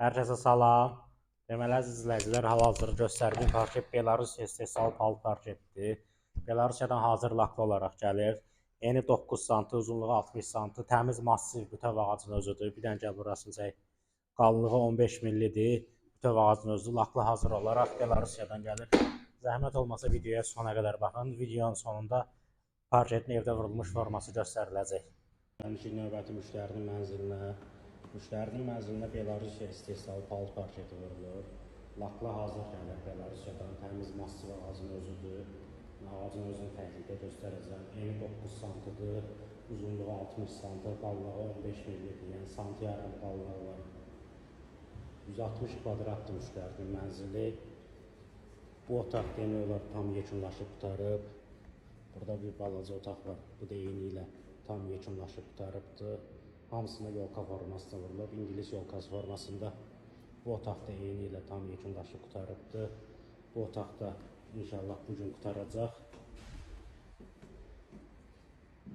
Herkese salam. Deməli, əziz izləyicilər, hal-hazırda göstərdiyim parket Belarus istehsal palı parketdir. Belarusiyadan hazır laklı olaraq gəlir. Eni 9 sm, uzunluğu 60 sm, təmiz massiv bütöv ağacın özüdür. Bir dənə gəl burasını çək. Qalınlığı 15 millidir. Bütöv ağacın özü laklı hazır olaraq Belarusiyadan gəlir. Zəhmət olmasa videoya sona qədər baxın. Videonun sonunda parketin evdə vurulmuş forması göstəriləcək. Gəlmişik növbəti müştərinin mənzilinə Belarusiya istehsalı palı parketi vurulur. Lakla hazır gəlir Belarusiyadan, təmiz massiv ağacın özüdür. Ağacın özünü təklikdə göstərəcəm. Eni 9 sm-dır, uzunluğu 60 sm, qalınlığı 15 millidir, yəni santi yarım qalınlığı var. 160 kvadratdır müştərinin mənzili. Bu otaq demək olar tam yekunlaşıb qutarıb. Burada bir balaca otaq var, bu da eyni ilə tam yekunlaşıb qutarıbdır. Hamısında yolka formasında vurulub. İngilis yolkası formasında. Bu otaqda eyni ilə tam yekunlaşıb qutarıbdır. Bu otaqda inşallah bugün qutaracaq.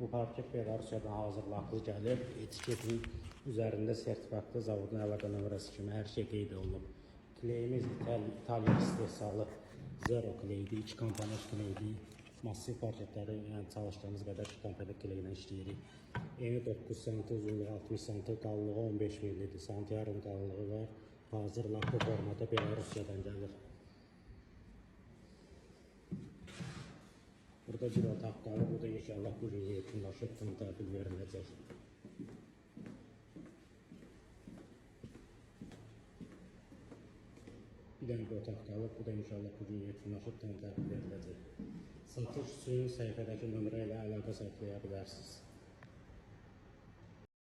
Bu parket Belarusiyadan hazırlıqlı gəlir. Etiketin üzərində sertifikatlı zavodun əlaqə nömrəsi kimi hər şey qeyd olunub. Kleyimiz İtalya istehsalı Zero kleydir, 2 komponent kleydir. Massiv parketləri, yəni çalışdığımız qədər 2 komponent kleylə işləyirik. Eni 9 sm, uzunluğu 60 sm, qalınlığı 15 millidir. Santi yarım qalınlığı var. Hazır laklı formada Belarusiyadan gəlir. Burada bir otaq qalır, bu da inşallah bugün yekunlaşıb tam təhvil veriləcək. Bir dənə bir otaq qalıb, bu da inşallah bugün yekunlaşıb tam təhvil veriləcək. Satış üçün səhifədəki nömrə ilə əlaqə saxlaya bilərsiniz.